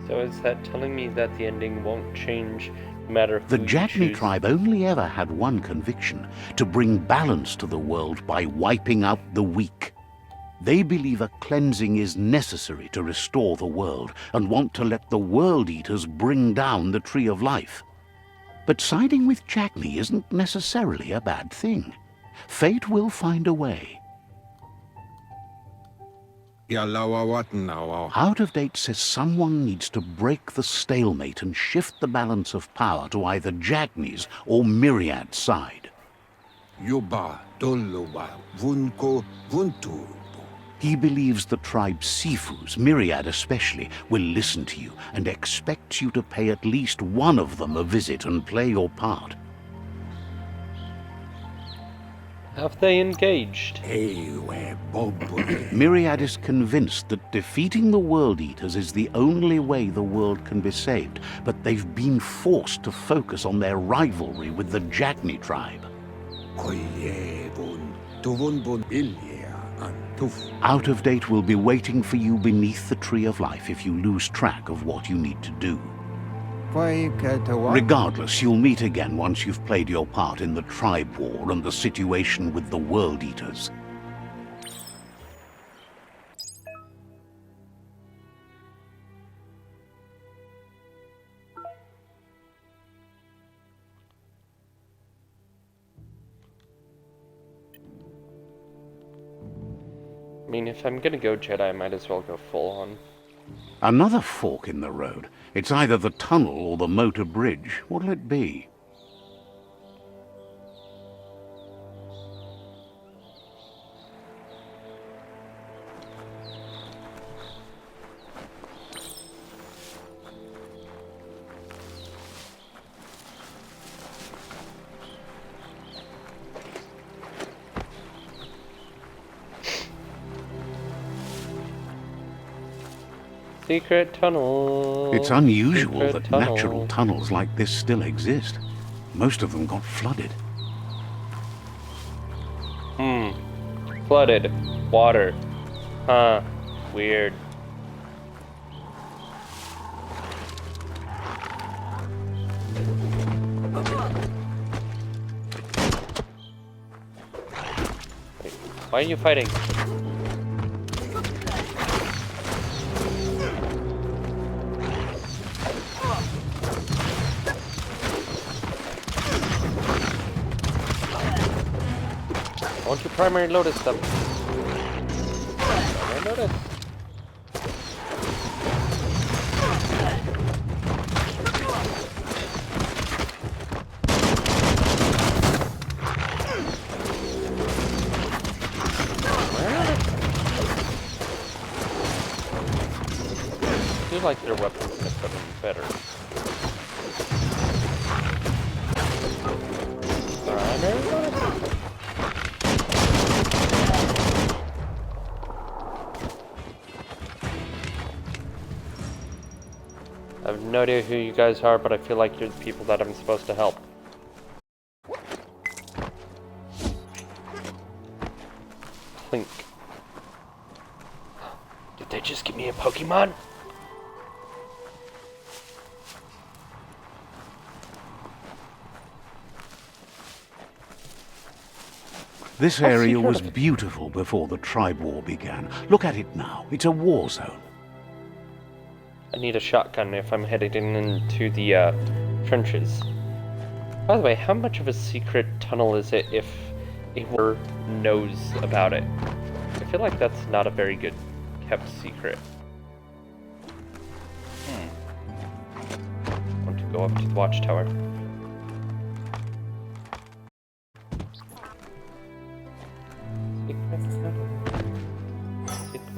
So is that telling me that the ending won't change no matter who The you Jagni choose? tribe only ever had one conviction: to bring balance to the world by wiping out the weak. They believe a cleansing is necessary to restore the world, and want to let the World Eaters bring down the Tree of Life. But siding with Jagni isn't necessarily a bad thing. Fate will find a way. Out of Date says someone needs to break the stalemate and shift the balance of power to either Jagni's or Myriad's side. He believes the tribe Sifus, Myriad especially, will listen to you and expects you to pay at least one of them a visit and play your part. Have they engaged? Myriad is convinced that defeating the World Eaters is the only way the world can be saved, but they've been forced to focus on their rivalry with the Jagni tribe. Out of Date will be waiting for you beneath the Tree of Life if you lose track of what you need to do. Regardless, you'll meet again once you've played your part in the tribe war and the situation with the World Eaters. I mean, if I'm gonna go Jedi, I might as well go full on. Another fork in the road. It's either the tunnel or the motor bridge. What'll it be? Secret tunnel. It's unusual Secret that tunnel. natural tunnels like this still exist. Most of them got flooded. Flooded. Water. Huh. Weird. Wait, why are you fighting? Won't you primary lotus them? Primary lotus. I feel like their weapons have gotten better. Primary lotus. I have no idea who you guys are, but I feel like you're the people that I'm supposed to help. Clink. Did they just give me a Pokemon? This I've area seen was her. beautiful before the tribe war began. Look at it now. It's a war zone. I need a shotgun if I'm headed into the trenches. By the way, how much of a secret tunnel is it if a war knows about it? I feel like that's not a very good kept secret. I want to go up to the watchtower. Secret tunnel. Secret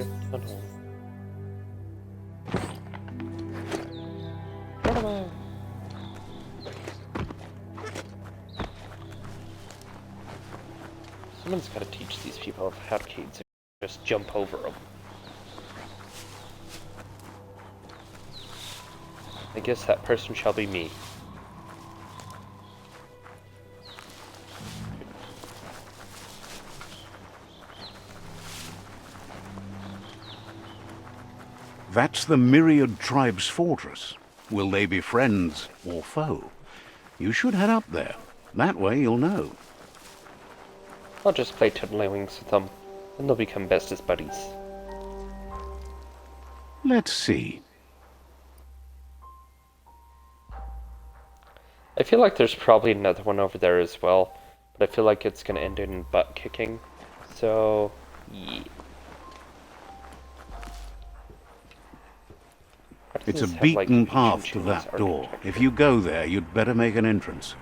Someone's gotta teach these people how to just jump over them. I guess that person shall be me. That's the Myriad Tribe's fortress. Will they be friends or foe? You should head up there. That way you'll know. I'll just play Tiddlywinks with them, and they'll become bestest buddies. Let's see. I feel like there's probably another one over there as well, but I feel like it's gonna end in butt kicking. So, yeah. It's a beaten path to that door. If you go there, you'd better make an entrance.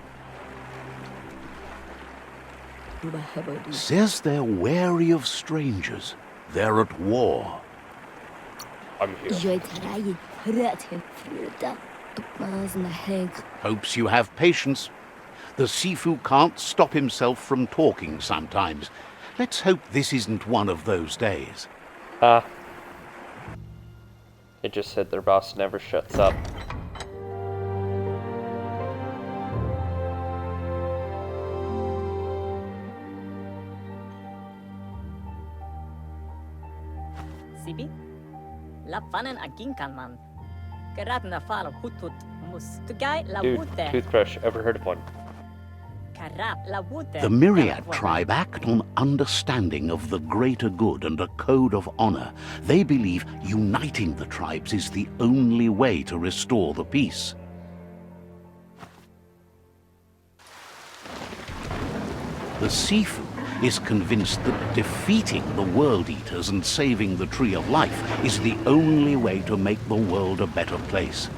Says they're wary of strangers. They're at war. I'm here. Hopes you have patience. The Sifu can't stop himself from talking sometimes. Let's hope this isn't one of those days. It just said their boss never shuts up. Sibi? Lapanen aginkan man. Karatna falo hutut mus. Tugai la Dude, wute. toothbrush, ever heard of one? Karap la wute. The Myriad tribe act on understanding of the greater good and a code of honor. They believe uniting the tribes is the only way to restore the peace. The Sifu is convinced that defeating the World Eaters and saving the Tree of Life is the only way to make the world a better place.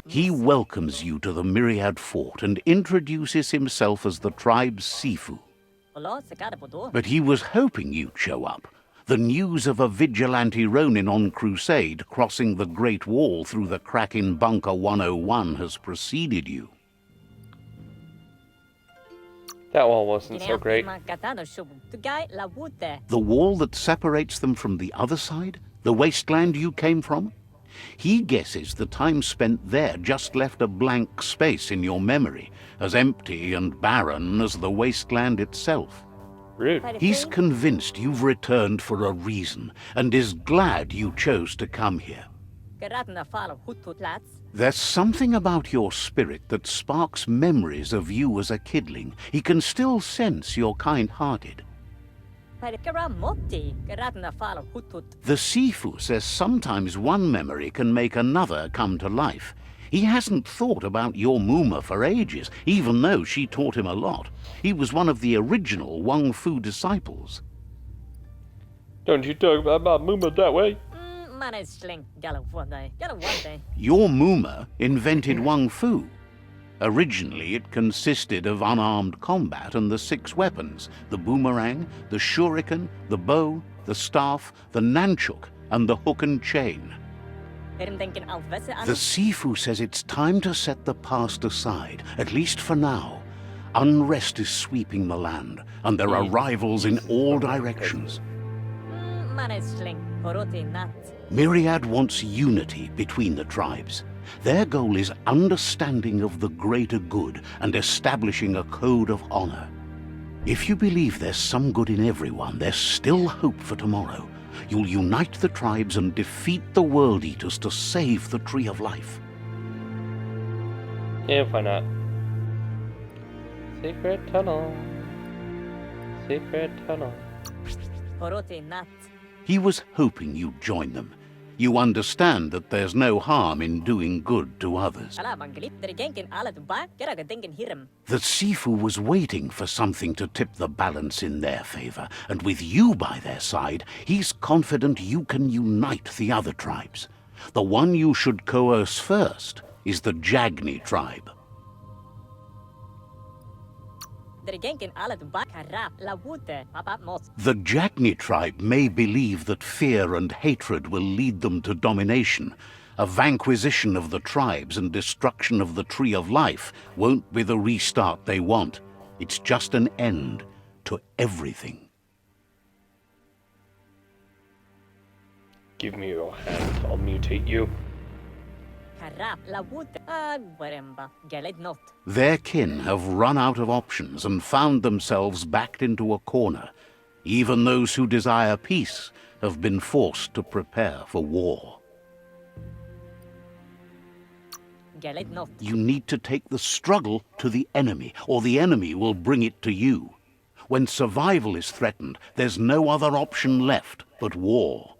He welcomes you to the Myriad Fort and introduces himself as the tribe's Sifu. But he was hoping you'd show up. The news of a vigilante Ronin on crusade crossing the Great Wall through the crack in Bunker 101 has preceded you. That wall wasn't so great. The wall that separates them from the other side? The wasteland you came from? He guesses the time spent there just left a blank space in your memory, as empty and barren as the wasteland itself. Rude. He's convinced you've returned for a reason, and is glad you chose to come here. There's something about your spirit that sparks memories of you as a kidling. He can still sense you're kind-hearted. The Sifu says sometimes one memory can make another come to life. He hasn't thought about your Muma for ages, even though she taught him a lot. He was one of the original Wang Fu disciples. Don't you talk about Muma that way? Your Muma invented Wang Fu. Originally, it consisted of unarmed combat and the 6 weapons: the boomerang, the shuriken, the bow, the staff, the nunchuk, and the hook and chain. The Sifu says it's time to set the past aside, at least for now. Unrest is sweeping the land, and there are rivals in all directions. Myriad wants unity between the tribes. Their goal is understanding of the greater good and establishing a code of honor. If you believe there's some good in everyone, there's still hope for tomorrow. You'll unite the tribes and defeat the World Eaters to save the Tree of Life. Yeah, why not? Secret tunnel. Secret tunnel. He was hoping you'd join them. You understand that there's no harm in doing good to others. The Sifu was waiting for something to tip the balance in their favor, and with you by their side, he's confident you can unite the other tribes. The one you should coerce first is the Jagni tribe. The Jagni tribe may believe that fear and hatred will lead them to domination, A vanquisition of the tribes and destruction of the Tree of Life won't be the restart they want. It's just an end to everything. Give me your hand, I'll mutate you. Karap la wood. Agwaremba. Geled not. Their kin have run out of options and found themselves backed into a corner. Even those who desire peace have been forced to prepare for war. Geled not. You need to take the struggle to the enemy, or the enemy will bring it to you. When survival is threatened, there's no other option left but war.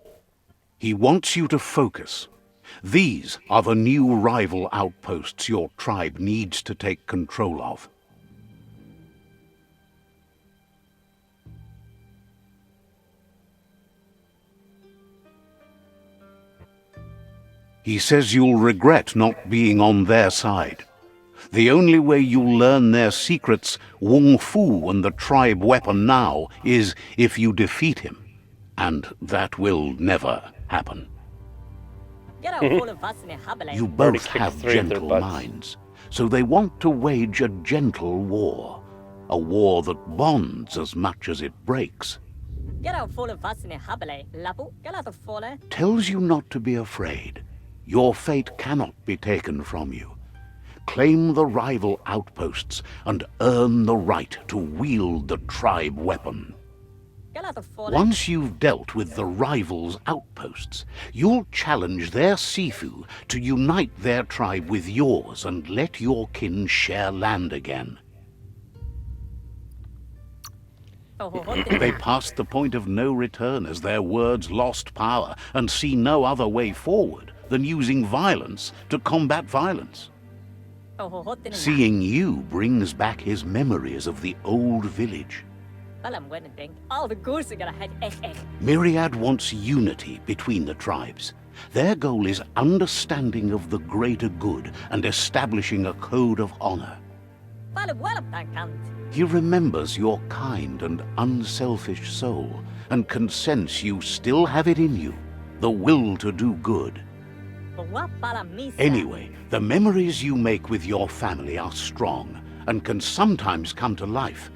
He wants you to focus. These are the new rival outposts your tribe needs to take control of. He says you'll regret not being on their side. The only way you'll learn their secrets, Wung Fu and the tribe weapon now, is if you defeat him. And that will never happen. Get out full of us in a habile. You Already both kicked have 3 of their gentle butts. minds, so they want to wage a gentle war. A war that bonds as much as it breaks. Get out full of us in a habile. Lapu. Get out of fole. Tells you not to be afraid. Your fate cannot be taken from you. Claim the rival outposts and earn the right to wield the tribe weapon. Get out of fole. Once you've dealt with the rivals' outposts, you'll challenge their Sifu to unite their tribe with yours and let your kin share land again. They passed the point of no return as their words lost power and see no other way forward than using violence to combat violence. Seeing you brings back his memories of the old village. All the goose are gonna head. Myriad wants unity between the tribes. Their goal is understanding of the greater good and establishing a code of honor. He remembers your kind and unselfish soul and can sense you still have it in you, the will to do good. Anyway, the memories you make with your family are strong and can sometimes come to life.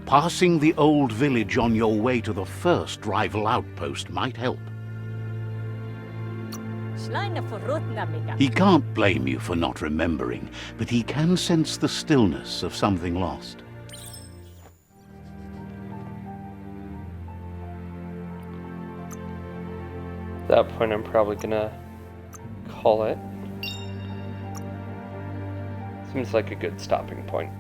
Passing the old village on your way to the first rival outpost might help. He can't blame you for not remembering, but he can sense the stillness of something lost. At that point, I'm probably gonna call it. Seems like a good stopping point.